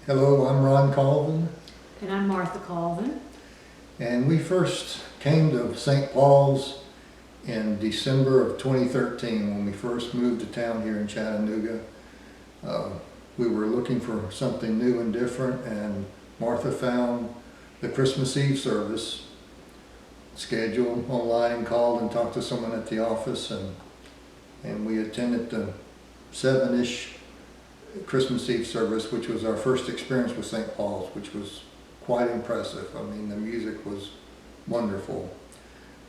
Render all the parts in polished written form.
Hello, I'm Ron Colvin, And I'm Martha Colvin. and we first came to St. Paul's in December of 2013 when we first moved to town here in Chattanooga. We were looking for something new and different, and Martha found the Christmas Eve service scheduled online, called and talked to someone at the office, and we attended the 7-ish Christmas Eve service, which was our first experience with St. Paul's, which was quite impressive. I mean, the music was wonderful.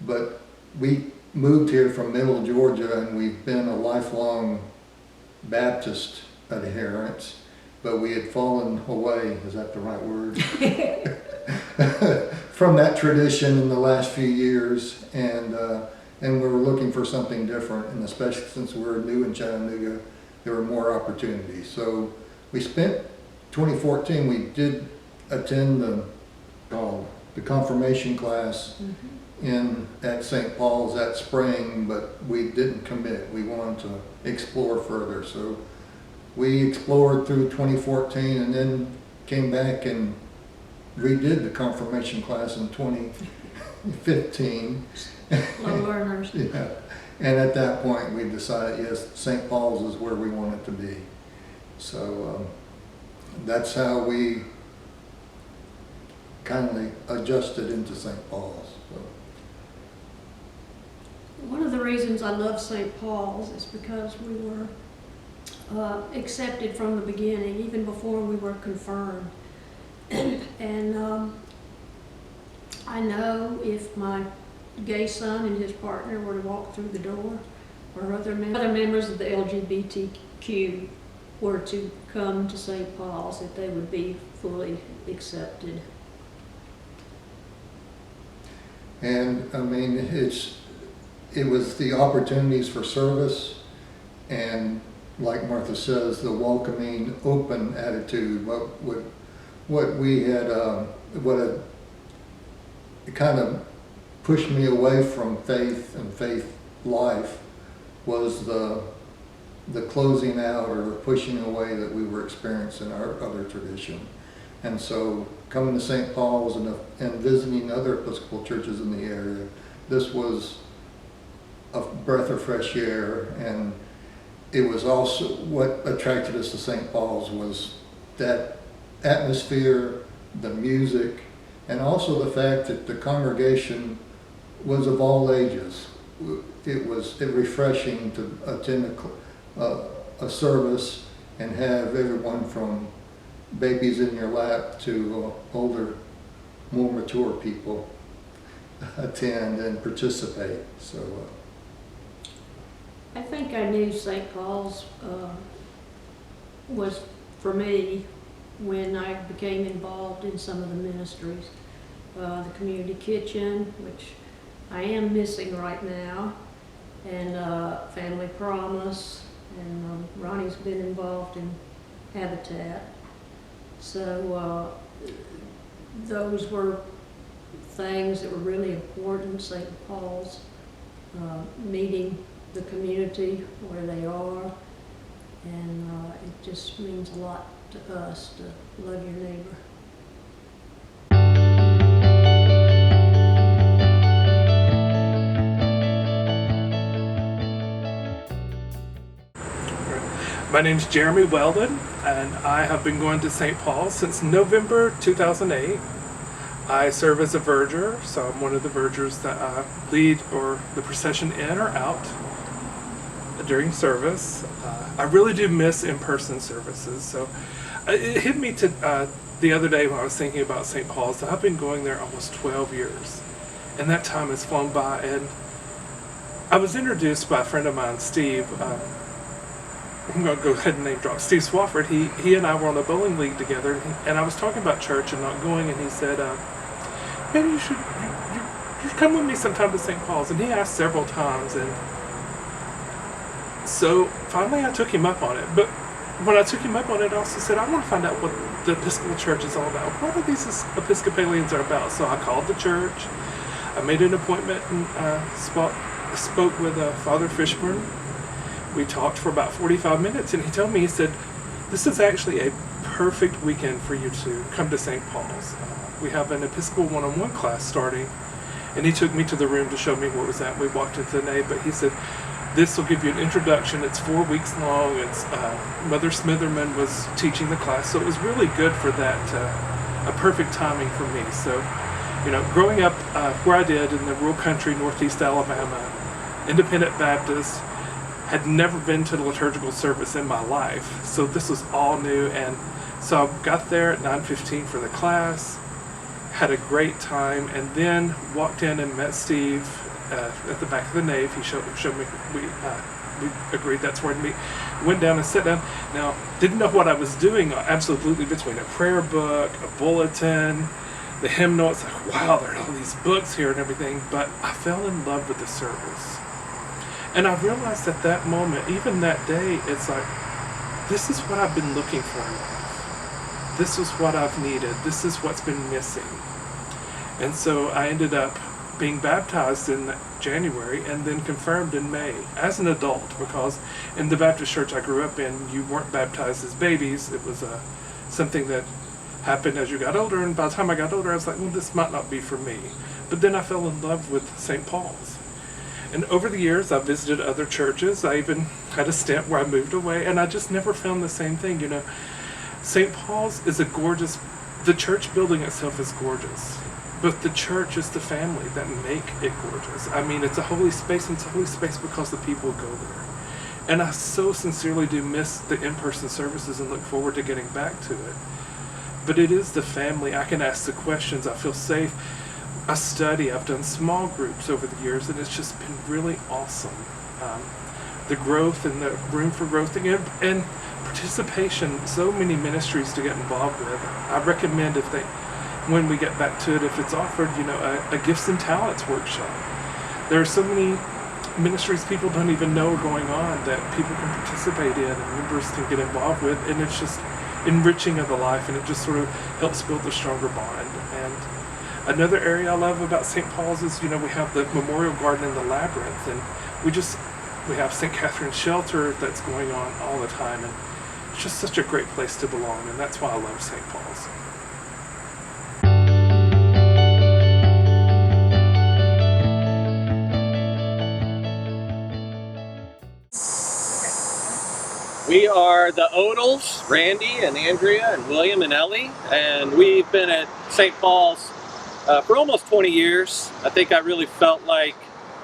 But we moved here from Middle Georgia, and we've been a lifelong Baptist adherent, but we had fallen away, is that the right word? From that tradition in the last few years, and we were looking for something different, and especially since we're new in Chattanooga, there were more opportunities. So we spent 2014, we did attend the confirmation class at St. Paul's that spring, but we didn't commit. We wanted to explore further. So we explored through 2014 and then came back and redid the confirmation class in 2015. Slow learners. Yeah. And at that point, we decided, yes, St. Paul's is where we want it to be. So that's how we kindly adjusted into St. Paul's. So. One of the reasons I love St. Paul's is because we were accepted from the beginning, even before we were confirmed. And I know if my gay son and his partner were to walk through the door, or other members of the LGBTQ were to come to St. Paul's, that they would be fully accepted. And I mean, it was the opportunities for service, and like Martha says, the welcoming, open attitude. What we had, what had kind of pushed me away from faith and faith life was the closing out or the pushing away that we were experiencing in our other tradition. And so coming to St. Paul's and visiting other Episcopal churches in the area, this was a breath of fresh air. And it was also what attracted us to St. Paul's was that atmosphere, the music, and also the fact that the congregation was of all ages. It was refreshing to attend a service and have everyone from babies in your lap to older, more mature people attend and participate. So I think I knew St. Paul's was for me when I became involved in some of the ministries. The community kitchen, which I am missing right now, and Family Promise, and Ronnie's been involved in Habitat. So those were things that were really important. St. Paul's, meeting the community where they are, and it just means a lot to us to love your neighbor. My name's Jeremy Weldon, and I have been going to St. Paul's since November 2008. I serve as a verger, so I'm one of the vergers that lead or the procession in or out during service. I really do miss in-person services, so it hit me the other day when I was thinking about St. Paul's that I've been going there almost 12 years, and that time has flown by. And I was introduced by a friend of mine, Steve. I'm going to go ahead and name drop Steve Swafford. He and I were on a bowling league together, and I was talking about church and not going, and he said, man, you should come with me sometime to St. Paul's. And he asked several times, and so finally I took him up on it. But when I took him up on it, I also said, I want to find out what the Episcopal Church is all about. What are these Episcopalians are about? So I called the church. I made an appointment and spoke with Father Fishburne. We talked for about 45 minutes, and he told me, he said, this is actually a perfect weekend for you to come to St. Paul's. We have an Episcopal one-on-one class starting, and he took me to the room to show me what was at. We walked into the nave, but he said, this will give you an introduction. It's 4 weeks long. It's Mother Smitherman was teaching the class, so it was really good for that, a perfect timing for me. So, growing up where I did in the rural country, northeast Alabama, independent Baptist, had never been to the liturgical service in my life, so this was all new. And so I got there at 9:15 for the class, had a great time, and then walked in and met Steve at the back of the nave. He showed me, we agreed that's where to meet. Went down and sat down. Now, didn't know what I was doing, absolutely, between a prayer book, a bulletin, the hymnal. It's like, wow, there are all these books here and everything, but I fell in love with the service. And I realized at that moment, even that day, it's like, this is what I've been looking for in life. This is what I've needed. This is what's been missing. And so I ended up being baptized in January and then confirmed in May as an adult, because in the Baptist church I grew up in, you weren't baptized as babies. It was something that happened as you got older, and by the time I got older, I was like, well, this might not be for me. But then I fell in love with St. Paul's. And over the years, I visited other churches. I even had a stint where I moved away, and I just never found the same thing. St. Paul's is the church building itself is gorgeous, but the church is the family that make it gorgeous. I mean, it's a holy space, and it's a holy space because the people go there. And I so sincerely do miss the in-person services and look forward to getting back to it. But it is the family. I can ask the questions. I feel safe. I study. I've done small groups over the years, and it's just been really awesome. The growth and the room for growth and participation. So many ministries to get involved with. I recommend when we get back to it, if it's offered, a gifts and talents workshop. There are so many ministries people don't even know are going on that people can participate in and members can get involved with, and it's just enriching of the life, and it just sort of helps build a stronger bond. And another area I love about St. Paul's is, we have the Memorial Garden in the Labyrinth, and we have St. Catherine's Shelter that's going on all the time, and it's just such a great place to belong, and that's why I love St. Paul's. We are the Odals, Randy and Andrea and William and Ellie, and we've been at St. Paul's for almost 20 years. I think I really felt like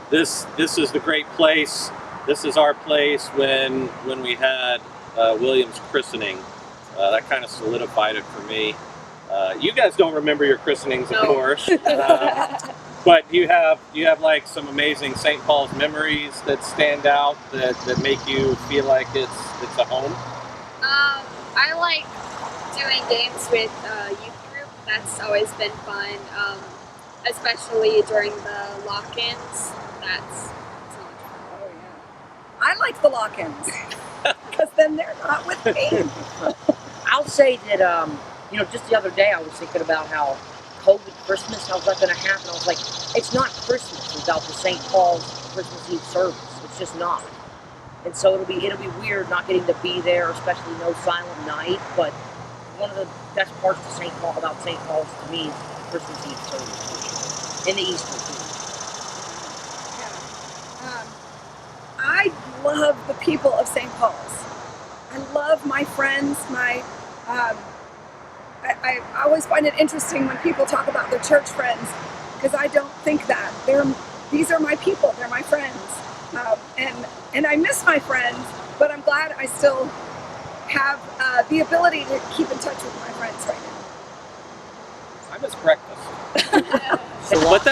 this is the great place. This is our place when we had William's christening. That kind of solidified it for me. You guys don't remember your christenings, of course, but you have like some amazing St. Paul's memories that stand out that make you feel like it's a home. I like doing games with youth group. That's always been fun, especially during the lock-ins. That's so much fun. Oh yeah, I like the lock-ins because then they're not with me. I'll say that just the other day I was thinking about how COVID Christmas, how's that going to happen? I was like, it's not Christmas without the St. Paul's Christmas Eve service. It's just not. And so it'll be weird not getting to be there, especially no silent night. But one of the best parts of about St. Paul's to me is the Christmas Eve service and the Easter too. Yeah. I love the people of St. Paul's. I love my friends. I always find it interesting when people talk about their church friends, because I don't think that. These are my people. They're my friends. And I miss my friends, but I'm glad I still have the ability to keep in touch with my friends right now. I miss breakfast. But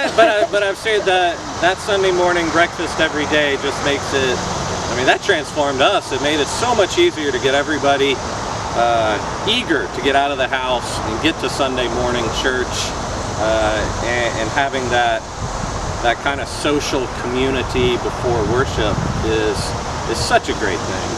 I've said that Sunday morning breakfast every day just makes it. I mean, that transformed us. It made it so much easier to get everybody eager to get out of the house and get to Sunday morning church, and having that kind of social community before worship is such a great thing.